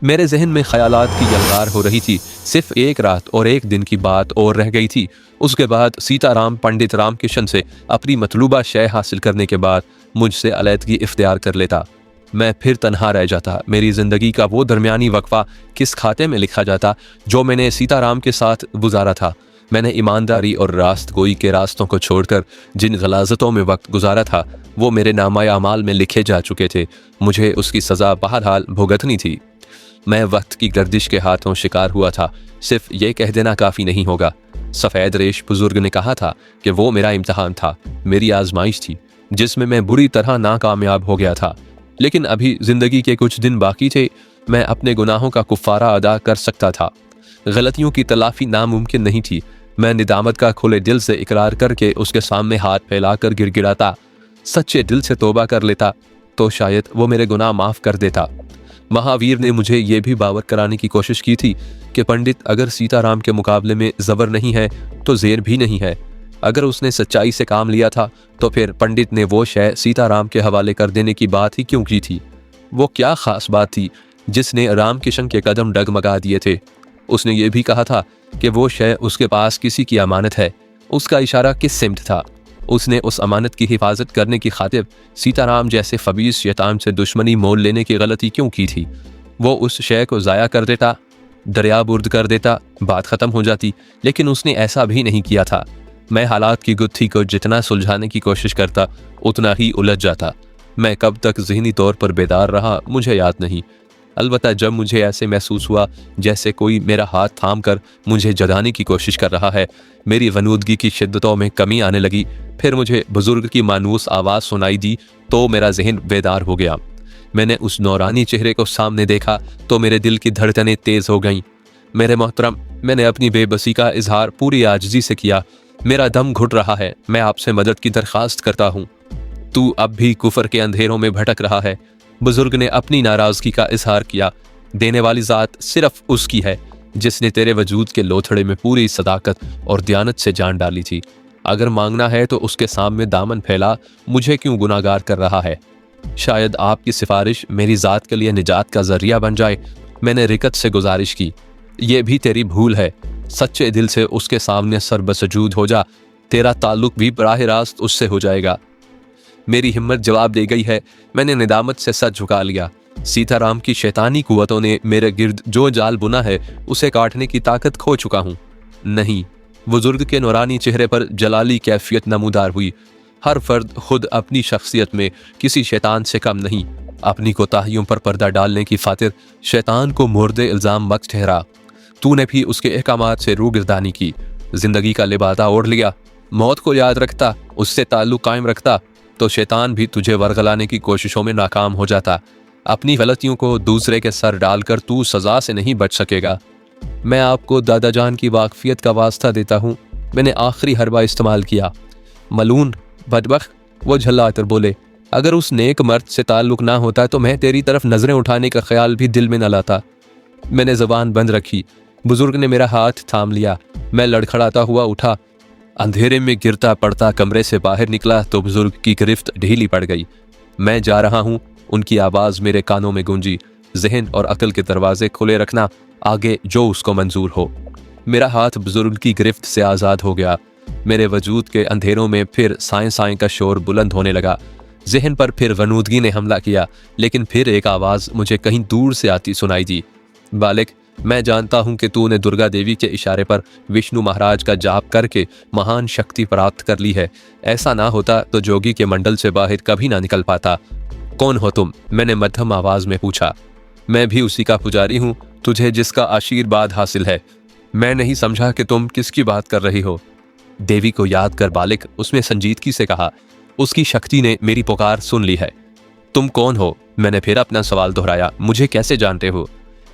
मेरे जहन में ख्यालात की यलगार हो रही थी। सिर्फ एक रात और एक दिन की बात और रह गई थी। उसके बाद सीताराम पंडित रामकिशन से अपनी मतलूबा शय हासिल करने के बाद मुझसे अलहदगी इख्तियार कर लेता। मैं फिर तन्हा रह जाता। मेरी ज़िंदगी का वो दरमियानी वक्फा किस खाते में लिखा जाता जो मैंने सीताराम के साथ गुजारा था। मैंने ईमानदारी और रास्त गोई के रास्तों को छोड़कर जिन गलाजतों में वक्त गुजारा था वो मेरे नामाए अमाल में लिखे जा चुके थे। मुझे उसकी सज़ा बहरहाल भुगतनी थी। मैं वक्त की गर्दिश के हाथों शिकार हुआ था। सिर्फ ये कह देना काफ़ी नहीं होगा। सफ़ेद रेश बुजुर्ग ने कहा था कि वो मेरा इम्तहान था, मेरी आजमाइश थी, जिसमें मैं बुरी तरह नाकामयाब हो गया था। लेकिन अभी ज़िंदगी के कुछ दिन बाकी थे। मैं अपने गुनाहों का कुफ़ारा अदा कर सकता था। गलतियों की तलाफ़ी नामुमकिन नहीं थी। मैं निदामत का खुले दिल से इकरार करके उसके सामने हाथ फैलाकर गिड़गिड़ाता, सच्चे दिल से तौबा कर लेता तो शायद वो मेरे गुनाह माफ़ कर देता। महावीर ने मुझे ये भी बावर कराने की कोशिश की थी कि पंडित अगर सीताराम के मुकाबले में ज़बर नहीं है तो ज़ेर भी नहीं है। अगर उसने सच्चाई से काम लिया था तो फिर पंडित ने वो शय सीताराम के हवाले कर देने की बात ही क्यों की थी? वो क्या ख़ास बात थी जिसने रामकिशन के कदम डगमगा दिए थे? उसने ये भी कहा था कि वो शय उसके पास किसी की अमानत है। उसका इशारा किस सिमत था? उसने उस अमानत की हिफाजत करने की खातिर सीताराम जैसे खबीस शैतान से दुश्मनी मोल लेने की गलती क्यों की थी? वो उस शय को ज़ाया कर देता, दरिया बुर्द कर देता, बात ख़त्म हो जाती। लेकिन उसने ऐसा भी नहीं किया था। मैं हालात की गुत्थी को जितना सुलझाने की कोशिश करता उतना ही उलझ जाता। मैं कब तक ज़हनी तौर पर बेदार रहा मुझे याद नहीं। अलबत्ता जब मुझे ऐसे महसूस हुआ जैसे कोई मेरा हाथ थाम कर मुझे जगाने की कोशिश कर रहा है, मेरी वनूदगी की शिद्दतों में कमी आने लगी। फिर मुझे बुजुर्ग की मानूस आवाज़ सुनाई दी तो मेरा जहन बेदार हो गया। मैंने उस नौरानी चेहरे को सामने देखा तो मेरे दिल की धड़कनें तेज़ हो गईं। मेरे मोहतरम, मैंने अपनी बेबसी का इजहार पूरी आजिज़ी से किया। मेरा दम घुट रहा है, मैं आपसे मदद की दरख्वास्त करता हूँ। तू अब भी कुफर के अंधेरों में भटक रहा है। बुजुर्ग ने अपनी नाराज़गी का इजहार किया। देने वाली ज़ात सिर्फ उसकी है जिसने तेरे वजूद के लोथड़े में पूरी सदाकत और दयानत से जान डाली थी। अगर मांगना है तो उसके सामने दामन फैला, मुझे क्यों गुनाहगार कर रहा है? शायद आपकी सिफारिश मेरी ज़ात के लिए निजात का ज़रिया बन जाए। मैंने रिकत से गुजारिश की, ये भी तेरी भूल है। सच्चे दिल से उसके सामने सरबसजूद हो जा, तेरा ताल्लुक भी बराह रास्त उससे हो जाएगा। मेरी हिम्मत जवाब दे गई है। मैंने निदामत से सर झुका लिया। सीताराम की शैतानी कुव्वतों ने मेरे गिर्द जो जाल बुना है उसे काटने की ताकत खो चुका हूँ। नहीं, बुजुर्ग के नूरानी चेहरे पर जलाली कैफियत नमूदार हुई। हर फर्द खुद अपनी शख्सियत में किसी शैतान से कम नहीं। अपनी कोताहियों पर पर्दा डालने की खातिर शैतान को मुर्दे इल्ज़ाम मत ठहरा। तूने भी उसके अहकामात से रूगिरदानी की, जिंदगी का लिबादा ओढ़ लिया। मौत को याद रखता, उससे ताल्लुक कायम रखता तो शैतान भी तुझे वरगलाने की कोशिशों में नाकाम हो जाता। अपनी गलतियों को दूसरे के सर डालकर तू सज़ा से नहीं बच सकेगा। मैं आपको दादा जान की वाकफियत का वास्ता देता हूँ। मैंने आखिरी हरबा इस्तेमाल किया। मलून बदबख्त, वो झल्लाकर बोले, अगर उस नेक मर्द से ताल्लुक ना होता तो मैं तेरी तरफ नज़रें उठाने का ख्याल भी दिल में न लाता। मैंने ज़बान बंद रखी। बुजुर्ग ने मेरा हाथ थाम लिया। मैं लड़खड़ाता हुआ उठा। अंधेरे में गिरता पड़ता कमरे से बाहर निकला तो बुजुर्ग की गिरफ्त ढीली पड़ गई। मैं जा रहा हूँ, उनकी आवाज़ मेरे कानों में गूंजी। जहन और अकल के दरवाजे खुले रखना, आगे जो उसको मंजूर हो। मेरा हाथ बुजुर्ग की गिरफ्त से आज़ाद हो गया। मेरे वजूद के अंधेरों में फिर साएं साएं का शोर बुलंद होने लगा। जहन पर फिर वनूदगी ने हमला किया। लेकिन फिर एक आवाज़ मुझे कहीं दूर से आती सुनाई दी, बालिक, मैं जानता हूं कि तूने दुर्गा देवी के इशारे पर विष्णु महाराज का जाप करके महान शक्ति प्राप्त कर ली है। ऐसा ना होता तो जोगी के मंडल से बाहर कभी ना निकल पाता। कौन हो तुम? मैंने मध्यम आवाज में पूछा। मैं भी उसी का पुजारी हूँ, तुझे जिसका आशीर्वाद हासिल है। मैं नहीं समझा कि तुम किसकी बात कर रही हो। देवी को याद कर बालिक, उसने संजीदगी से कहा। उसकी शक्ति ने मेरी पुकार सुन ली है। तुम कौन हो? मैंने फिर अपना सवाल दोहराया। मुझे कैसे जानते हो?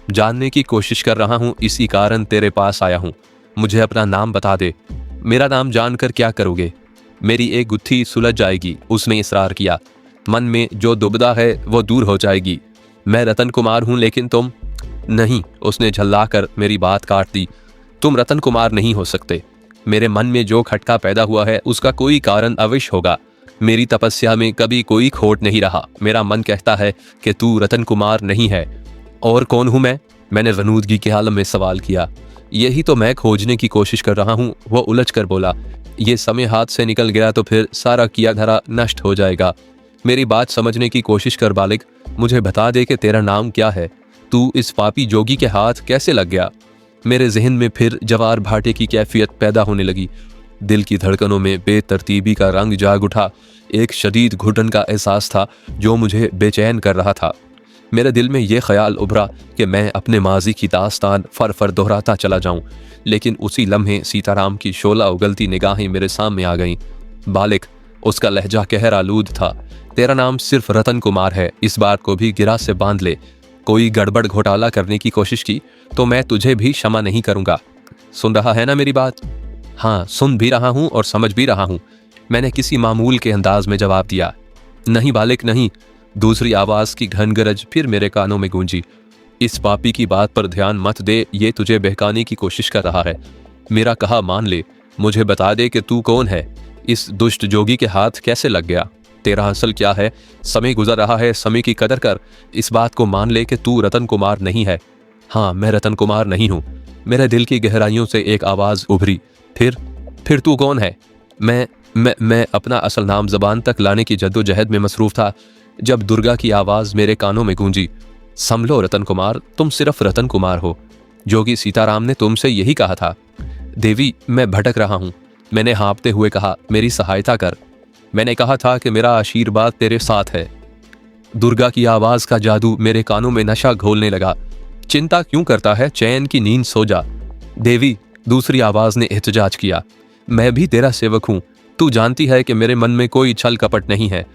जानने की कोशिश कर रहा हूँ, इसी कारण तेरे पास आया हूँ। मुझे अपना नाम बता दे। मेरा नाम जानकर क्या करोगे? मेरी एक गुत्थी सुलझ जाएगी, उसने इसरार किया। मन में जो दुविधा है वो दूर हो जाएगी। मैं रतन कुमार हूँ, लेकिन तुम? नहीं, उसने झल्लाकर मेरी बात काट दी। तुम रतन कुमार नहीं हो सकते। मेरे मन में जो खटका पैदा हुआ है उसका कोई कारण अवश्य होगा। मेरी तपस्या में कभी कोई खोट नहीं रहा। मेरा मन कहता है कि तू रतन कुमार नहीं है, और कौन हूँ मैं? मैंने गनूदगी के हालत में सवाल किया। यही तो मैं खोजने की कोशिश कर रहा हूँ, वो उलझ कर बोला। ये समय हाथ से निकल गया तो फिर सारा किया धरा नष्ट हो जाएगा। मेरी बात समझने की कोशिश कर बालिक, मुझे बता दे कि तेरा नाम क्या है? तू इस पापी जोगी के हाथ कैसे लग गया? मेरे जहन में फिर जवार भाटे की कैफियत पैदा होने लगी। दिल की धड़कनों में बेतरतीबी का रंग जाग उठा। एक शदीद घुटन का एहसास था जो मुझे बेचैन कर रहा था। मेरे दिल में यह ख्याल उभरा कि मैं अपने माजी की दास्तान फर दोहराता चला जाऊं, लेकिन उसी लम्हे सीताराम की शोला उगलती निगाहें मेरे सामने आ गईं। बालिक, उसका लहजा कहर आलूद था। तेरा नाम सिर्फ रतन कुमार है, इस बात को भी गिरा से बांध ले। कोई गड़बड़ घोटाला करने की कोशिश की तो मैं तुझे भी क्षमा नहीं करूंगा। सुन रहा है ना मेरी बात? हाँ, सुन भी रहा हूं और समझ भी रहा हूं, मैंने किसी मामूल के अंदाज में जवाब दिया। नहीं बालिक नहीं। दूसरी आवाज की घन गरज फिर मेरे कानों में गूंजी। इस पापी की बात पर ध्यान मत दे, ये तुझे बहकाने की कोशिश कर रहा है। मेरा कहा मान ले। मुझे बता दे कि तू कौन है? इस दुष्ट जोगी के हाथ कैसे लग गया? तेरा असल क्या है? समय गुजर रहा है, समय की कदर कर। इस बात को मान ले कि तू रतन कुमार नहीं है। हाँ, मैं रतन कुमार नहीं हूँ। मेरे दिल की गहराइयों से एक आवाज उभरी। फिर तू कौन है? मैं अपना असल नाम जबान तक लाने की जद्दोजहद में मसरूफ था जब दुर्गा की आवाज मेरे कानों में गूंजी। संभलो रतन कुमार, तुम सिर्फ रतन कुमार हो। जोगी सीताराम ने तुमसे यही कहा था। देवी, मैं भटक रहा हूँ, मैंने हाँफते हुए कहा। मेरी सहायता कर। मैंने कहा था कि मेरा आशीर्वाद तेरे साथ है। दुर्गा की आवाज का जादू मेरे कानों में नशा घोलने लगा। चिंता क्यों करता है? चैन की नींद सो जा। देवी, दूसरी आवाज ने एहतजाज किया, मैं भी तेरा सेवक हूं। तू जानती है कि मेरे मन में कोई छल कपट नहीं है।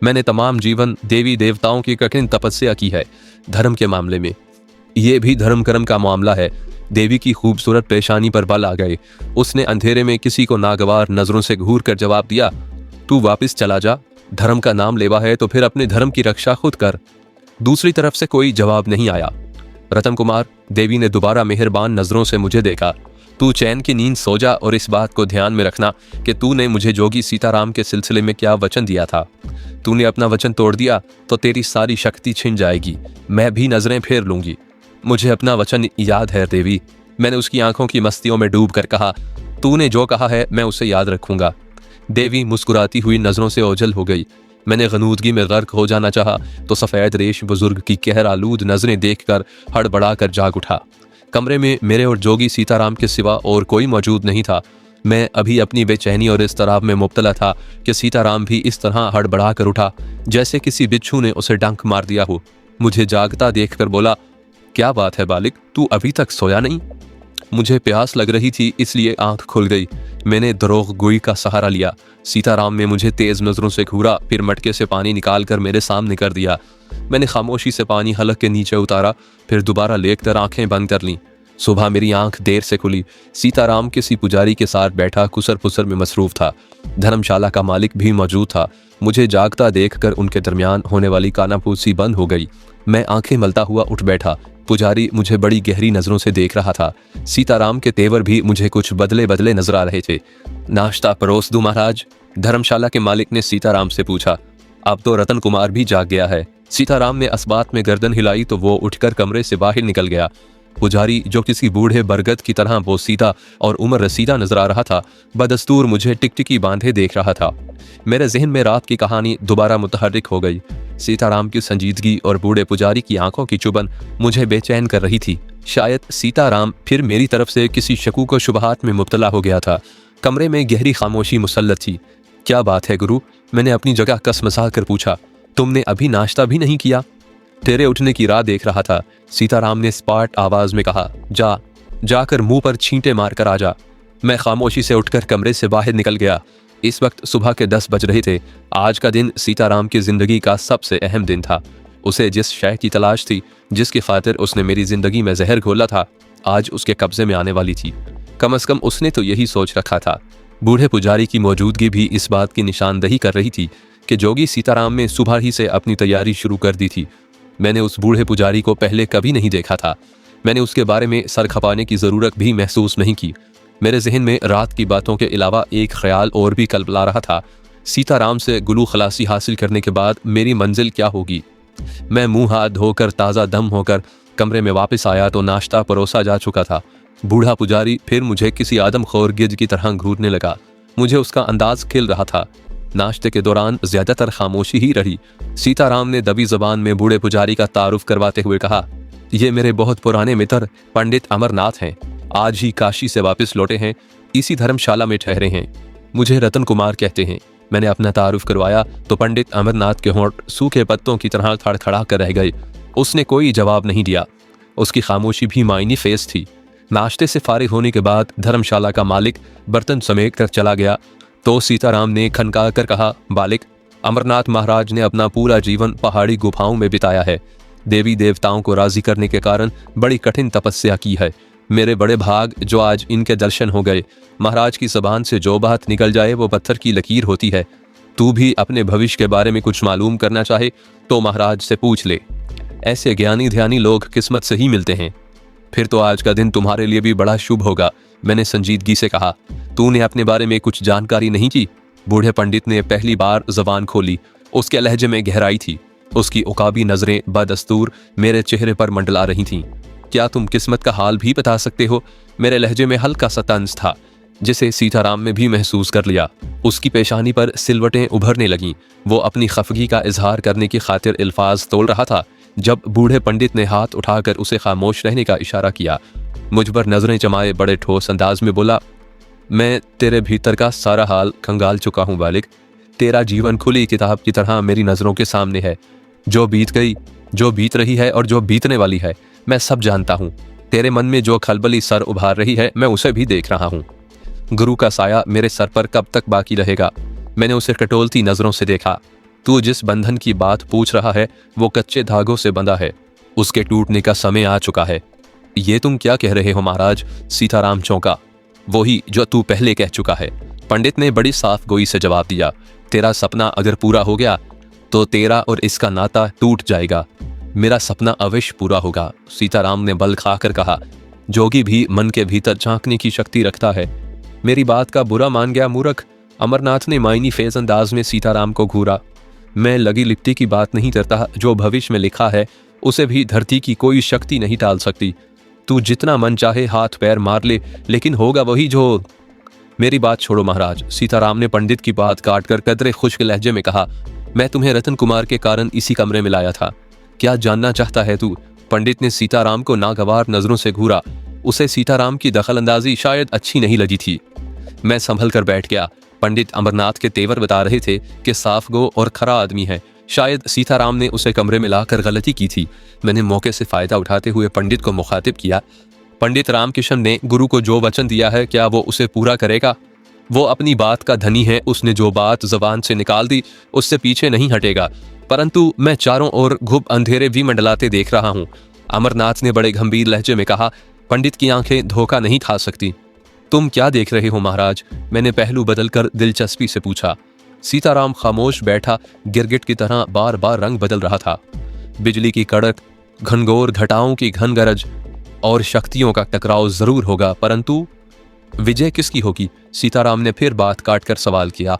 मैंने तमाम जीवन देवी देवताओं की कठिन तपस्या की है धर्म के मामले में। ये भी धर्म कर्म का मामला है। देवी की खूबसूरत पेशानी पर बल आ गए। उसने अंधेरे में किसी को नागवार नजरों से घूर कर जवाब दिया, तू वापस चला जा। धर्म का नाम लेवा है तो फिर अपने धर्म की रक्षा खुद कर। दूसरी तरफ से कोई जवाब नहीं आया। रतन कुमार, देवी ने दोबारा मेहरबान नजरों से मुझे देखा। तू चैन की नींद सो जा और इस बात को ध्यान में रखना कि तूने मुझे जोगी सीताराम के सिलसिले में क्या वचन दिया था। तूने अपना वचन तोड़ दिया तो तेरी सारी शक्ति छिन जाएगी। मैं भी नजरें फेर लूंगी। मुझे अपना वचन याद है देवी। मैंने उसकी आंखों की मस्तियों में डूब कर कहा, तूने जो कहा है मैं उसे याद रखूंगा। देवी मुस्कुराती हुई नजरों से ओझल हो गई। मैंने गनूदगी में गर्क हो जाना चाहा तो सफेद रेश बुजुर्ग की कहर आलूद नजरें देखकर हड़बड़ा कर जाग उठा। कमरे में मेरे और जोगी सीताराम के सिवा और कोई मौजूद नहीं था। मैं अभी अपनी बेचैनी और इस्तराब में मुब्तला था कि सीताराम भी इस तरह हड़बड़ा कर उठा जैसे किसी बिच्छू ने उसे डंक मार दिया हो। मुझे जागता देखकर बोला, क्या बात है बालिक, तू अभी तक सोया नहीं? मुझे प्यास लग रही थी इसलिए आंख खुल गई। मैंने दरोग गोई का सहारा लिया। सीताराम ने मुझे तेज नजरों से घूरा, फिर मटके से पानी निकालकर मेरे सामने कर दिया। मैंने खामोशी से पानी हलक के नीचे उतारा, फिर दोबारा लेकर आंखें बंद कर लीं। सुबह मेरी आंख देर से खुली। सीताराम किसी पुजारी के साथ बैठा कुसर पुसर में मसरूफ था। धर्मशाला का मालिक भी मौजूद था। मुझे जागता देखकर उनके दरमियान होने वाली कानाफूसी बंद हो गई। मैं आंखें मलता हुआ उठ बैठा। पुजारी मुझे बड़ी गहरी नजरों से देख रहा था। सीताराम के तेवर भी मुझे कुछ बदले बदले नजर आ रहे थे। नाश्ता परोस दूं महाराज? धर्मशाला के मालिक ने सीताराम से पूछा। अब तो रतन कुमार भी जाग गया है। सीताराम ने अस्बात में गर्दन हिलाई तो वो उठकर कमरे से बाहर निकल गया। पुजारी, जो किसी बूढ़े बरगद की तरह बोसीदा और उम्र रसीदा नजर आ रहा था, बदस्तूर मुझे टिकटिकी बांधे देख रहा था। मेरे जहन में रात की कहानी दोबारा मुतहर्रिक हो गई। सीताराम की संजीदगी और बूढ़े पुजारी की आंखों की चुभन मुझे बेचैन कर रही थी। शायद सीताराम फिर मेरी तरफ से किसी शकूक व शुबहात में मुब्तला हो गया था। कमरे में गहरी खामोशी मुसल्लत थी। क्या बात है गुरु? मैंने अपनी जगह कसमसा कर पूछा। तुमने अभी नाश्ता भी नहीं किया? तेरे उठने की राह देख रहा था। सीताराम ने स्पाट आवाज में कहा। जाकर मुंह पर छींटे मार कर आ जा। मैं खामोशी से उठकर कमरे से बाहर निकल गया। इस वक्त सुबह के 10 बज रहे थे। आज का दिन सीताराम की जिंदगी का सबसे अहम दिन था। उसे जिस शय की तलाश थी, जिसकी खातिर उसने मेरी जिंदगी में जहर घोला था, आज उसके कब्जे में आने वाली थी। कम अज कम उसने तो यही सोच रखा था। बूढ़े पुजारी की मौजूदगी भी इस बात की निशानदही कर रही थी कि जोगी सीताराम ने सुबह ही से अपनी तैयारी शुरू कर दी थी। मैंने उस बूढ़े पुजारी को पहले कभी नहीं देखा था। मैंने उसके बारे में सर खपाने की ज़रूरत भी महसूस नहीं की। मेरे जहन में रात की बातों के अलावा एक ख्याल और भी कलबला रहा था। सीताराम से गुलू खलासी हासिल करने के बाद मेरी मंजिल क्या होगी? मैं मुंह हाथ धोकर ताज़ा दम होकर कमरे में वापस आया तो नाश्ता परोसा जा चुका था। बूढ़ा पुजारी फिर मुझे किसी आदमखोर गिद्ध की तरह घूरने लगा। मुझे उसका अंदाज खिल रहा था। नाश्ते के दौरान ज्यादातर खामोशी ही रही। सीताराम ने दबी जबान में बूढ़े पुजारी का तारुफ करवाते हुए कहा, ये मेरे बहुत पुराने मित्र पंडित अमरनाथ हैं। आज ही काशी से वापस लौटे हैं, इसी धर्मशाला में ठहरे हैं। मुझे रतन कुमार कहते हैं। मैंने अपना तारुफ करवाया तो पंडित अमरनाथ के होंठ सूखे पत्तों की तरह थड़थड़ा कर रह गए। उसने कोई जवाब नहीं दिया। उसकी खामोशी भी मायनी फेस थी। नाश्ते से फारिग होने के बाद धर्मशाला का मालिक बर्तन समेट कर चला गया तो सीताराम ने खनका कर कहा, बालिक, अमरनाथ महाराज ने अपना पूरा जीवन पहाड़ी गुफाओं में बिताया है। देवी देवताओं को राजी करने के कारण बड़ी कठिन तपस्या की है। मेरे बड़े भाग जो आज इनके दर्शन हो गए। महाराज की जबान से जो बात निकल जाए वो पत्थर की लकीर होती है। तू भी अपने भविष्य के बारे में कुछ मालूम करना चाहे तो महाराज से पूछ ले। ऐसे ज्ञानी ध्यानी लोग किस्मत से ही मिलते हैं। फिर तो आज का दिन तुम्हारे लिए भी बड़ा शुभ होगा, मैंने संजीदगी से कहा। तूने अपने बारे में कुछ जानकारी नहीं की? बूढ़े पंडित ने पहली बार जबान खोली। उसके लहजे में गहराई थी। उसकी उकाबी नजरें बदस्तूर मेरे चेहरे पर मंडला रही थीं। क्या तुम किस्मत का हाल भी बता सकते हो? मेरे लहजे में हल्का सा तंज था जिसे सीताराम ने भी महसूस कर लिया। उसकी पेशानी पर सिलवटें उभरने लगीं। वो अपनी खफगी का इजहार करने की खातिर अल्फाज तोल रहा था जब बूढ़े पंडित ने हाथ उठाकर उसे खामोश रहने का इशारा किया। मुझ पर नजरें जमाए बड़े ठोस अंदाज में बोला, मैं तेरे भीतर का सारा हाल खंगाल चुका हूँ बालिक। तेरा जीवन खुली किताब की तरह मेरी नजरों के सामने है। जो बीत गई, जो बीत रही है और जो बीतने वाली है, मैं सब जानता हूँ। तेरे मन में जो खलबली सर उभार रही है, मैं उसे भी देख रहा हूँ। गुरु का साया मेरे सर पर कब तक बाकी रहेगा? मैंने उसे टटोलती नजरों से देखा। तू जिस बंधन की बात पूछ रहा है वो कच्चे धागों से बंधा है। उसके टूटने का समय आ चुका है। ये तुम क्या कह रहे हो महाराज? सीताराम चौंका। वही जो तू पहले कह चुका है, पंडित ने बड़ी साफ गोई से जवाब दिया। तेरा सपना अगर पूरा हो गया तो तेरा और इसका नाता टूट जाएगा। मेरा सपना अवश्य पूरा होगा, सीताराम ने बल खाकर कहा। जोगी भी मन के भीतर झांकने की शक्ति रखता है। मेरी बात का बुरा मान गया मूर्ख, अमरनाथ ने मायनी फेज अंदाज में सीताराम को घूरा। मैं लगी लिपटी की बात नहीं करता। जो भविष्य में लिखा है उसे भी धरती की कोई शक्ति नहीं टाल सकती। तू जितना मन चाहे हाथ पैर मार ले, लेकिन होगा वही जो। मेरी बात छोड़ो महाराज, सीताराम ने पंडित की बात काटकर कदरे खुश्क लहजे में कहा। मैं तुम्हें रतन कुमार के कारण इसी कमरे में लाया था। क्या जानना चाहता है तू? पंडित ने सीताराम को नागवार नजरों से घूरा। उसे सीताराम की दखलंदाजी शायद अच्छी नहीं लगी थी। मैं संभल कर बैठ गया। पंडित अमरनाथ के तेवर बता रहे थे कि साफ गो और खरा आदमी है। शायद सीताराम ने उसे कमरे में लाकर गलती की थी। मैंने मौके से फायदा उठाते हुए पंडित को मुखातिब किया। पंडित रामकिशन ने गुरु को जो वचन दिया है, क्या वो उसे पूरा करेगा? वो अपनी बात का धनी है। उसने जो बात जबान से निकाल दी उससे पीछे नहीं हटेगा। परंतु मैं चारों ओर घुप अंधेरे भी मंडलाते देख रहा हूँ। अमरनाथ ने बड़े गंभीर लहजे में कहा। पंडित की आंखें धोखा नहीं खा सकती। तुम क्या देख रहे हो महाराज? मैंने पहलू बदलकर दिलचस्पी से पूछा। सीताराम खामोश बैठा गिरगिट की तरह बार बार रंग बदल रहा था। बिजली की कड़क, घनघोर घटाओं की घन गरज और शक्तियों का टकराव जरूर होगा, परंतु विजय किसकी होगी? सीताराम ने फिर बात काटकर सवाल किया।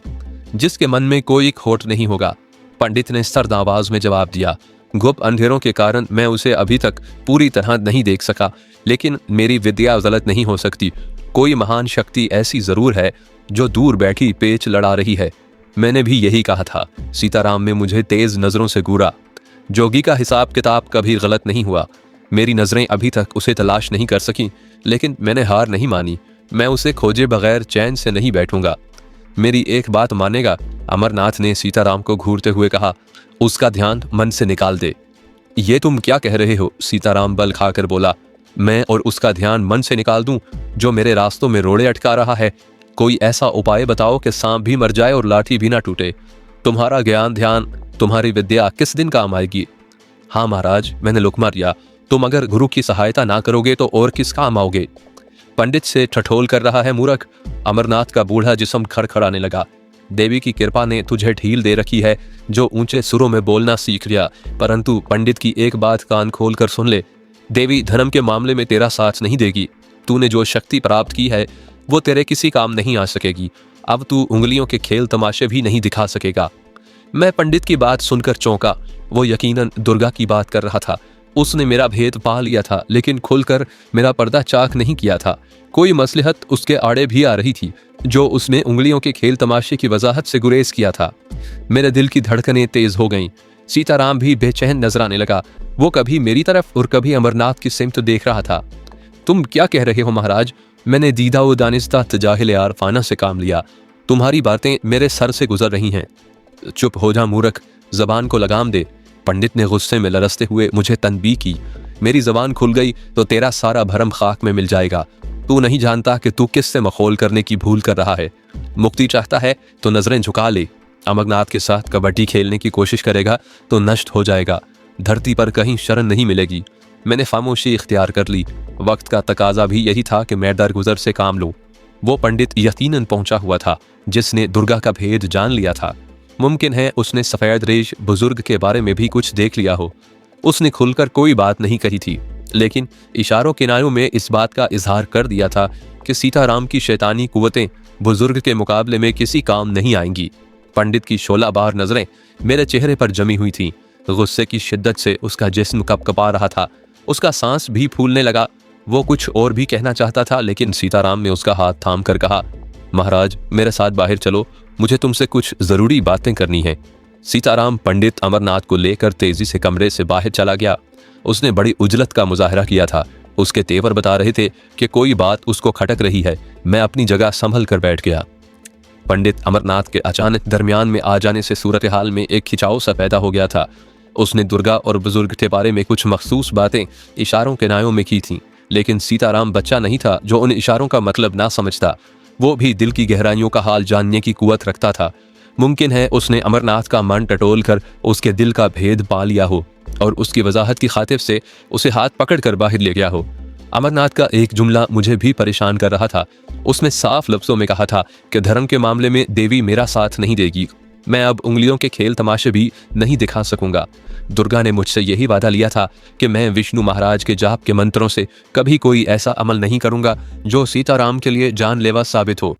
जिसके मन में कोई खोट नहीं होगा, पंडित ने सर्द आवाज में जवाब दिया। गुप्त अंधेरों के कारण मैं उसे अभी तक पूरी तरह नहीं देख सका, लेकिन मेरी विद्या गलत नहीं हो सकती। कोई महान शक्ति ऐसी जरूर है जो दूर बैठी पेच लड़ा रही है। मैंने भी यही कहा था। सीताराम ने मुझे तेज नजरों से घूरा। जोगी का हिसाब किताब कभी गलत नहीं हुआ। मेरी नजरें अभी तक उसे तलाश नहीं कर सकी, लेकिन मैंने हार नहीं मानी। मैं उसे खोजे बगैर चैन से नहीं बैठूंगा। मेरी एक बात मानेगा? अमरनाथ ने सीताराम को घूरते हुए कहा। उसका ध्यान मन से निकाल दे। ये तुम क्या कह रहे हो? सीताराम बल खाकर बोला। मैं और उसका ध्यान मन से निकाल दूं जो मेरे रास्तों में रोड़े अटका रहा है? कोई ऐसा उपाय बताओ कि सांप भी मर जाए और लाठी भी ना टूटे। तुम्हारा ज्ञान ध्यान, तुम्हारी विद्या किस दिन काम आएगी? हाँ महाराज, मैंने लुकमा दिया। तुम अगर गुरु की सहायता ना करोगे तो और किस काम आओगे? पंडित से ठठोल कर रहा है मूर्ख। अमरनाथ का बूढ़ा जिस्म खड़खड़ाने लगा। देवी की कृपा ने तुझे ढील दे रखी है जो ऊंचे सुरों में बोलना सीख लिया, परंतु पंडित की एक बात कान खोल कर सुन ले। देवी धर्म के मामले में तेरा साथ नहीं देगी। तूने जो शक्ति प्राप्त की है वो तेरे किसी काम नहीं आ सकेगी। अब तू उंगलियों के खेल तमाशे भी नहीं दिखा सकेगा। मैं पंडित की बात सुनकर चौंका। वो यकीनन दुर्गा की बात कर रहा था। उसने मेरा भेद पा लिया था, लेकिन खुलकर मेरा पर्दा चाक नहीं किया था। कोई मसलहत उसके आड़े भी आ रही थी, जो उसने उंगलियों के खेल तमाशे की वजाहत से गुरेज किया था। मेरे दिल की धड़कनें तेज हो गईं। सीताराम भी बेचैन नजर आने लगा। वो कभी मेरी तरफ और कभी अमरनाथ की सिमत देख रहा था। तुम क्या कह रहे हो महाराज? मैंने दीदा व दानिस्ता तजाहिल आरफाना से काम लिया। तुम्हारी बातें मेरे सर से गुजर रही हैं। चुप हो जा मूर्ख, जबान को लगाम दे। पंडित ने गुस्से में लरसते हुए मुझे तनबीह की। मेरी जबान खुल गई तो तेरा सारा भरम खाक में मिल जाएगा। तू नहीं जानता कि तू किससे मखौल करने की भूल कर रहा है। मुक्ति चाहता है तो नजरें झुका ले। अमरनाथ के साथ कबड्डी खेलने की कोशिश करेगा तो नष्ट हो जाएगा। धरती पर कहीं शरण नहीं मिलेगी। मैंने खामोशी इख्तियार कर ली। वक्त का तकाजा भी यही था कि मैं दरगुजर से काम लूं। वो पंडित यकीनन पहुंचा हुआ था, जिसने दुर्गा का भेद जान लिया था। मुमकिन है उसने सफेद रेश बुजुर्ग के बारे में भी कुछ देख लिया हो। उसने खुलकर कोई बात नहीं कही थी, लेकिन इशारों किनारों में इस बात का इजहार कर दिया था कि सीताराम की शैतानी कुव्वतें बुजुर्ग के मुकाबले में किसी काम नहीं आएंगी। पंडित की शोलाबार नजरें मेरे चेहरे पर जमी हुई थीं। गुस्से की शिद्दत से उसका जिस्म कपकपा रहा था। उसका सांस भी फूलने लगा। वो कुछ और भी कहना चाहता था, लेकिन सीताराम ने उसका हाथ थाम कर कहा, महाराज मेरे साथ बाहर चलो, मुझे तुमसे कुछ जरूरी बातें करनी है। सीताराम पंडित अमरनाथ को लेकर तेजी से कमरे से बाहर चला गया। उसने बड़ी उजलत का मुजाहरा किया था। उसके तेवर बता रहे थे कि कोई बात उसको खटक रही है। मैं अपनी जगह संभल कर बैठ गया। पंडित अमरनाथ के अचानक दरमियान में आ जाने से सूरत हाल में एक खिंचाव सा पैदा हो गया था। उसने दुर्गा और बुजुर्ग के बारे में कुछ मखसूस बातें इशारों के नायों में की थीं, लेकिन सीताराम बच्चा नहीं था जो उन इशारों का मतलब ना समझता। वो भी दिल की गहराइयों का हाल जानने की कुव्वत रखता था। मुमकिन है उसने अमरनाथ का मन टटोल कर उसके दिल का भेद पा लिया हो और उसकी वजाहत की खातिर से उसे हाथ पकड़ कर बाहर ले गया हो। अमरनाथ का एक जुमला मुझे भी परेशान कर रहा था। उसने साफ लफ्जों में कहा था कि धर्म के मामले में देवी मेरा साथ नहीं देगी। मैं अब उंगलियों के खेल तमाशे भी नहीं दिखा सकूंगा। दुर्गा ने मुझसे यही वादा लिया था कि मैं विष्णु महाराज के जाप के मंत्रों से कभी कोई ऐसा अमल नहीं करूंगा जो सीताराम के लिए जानलेवा साबित हो।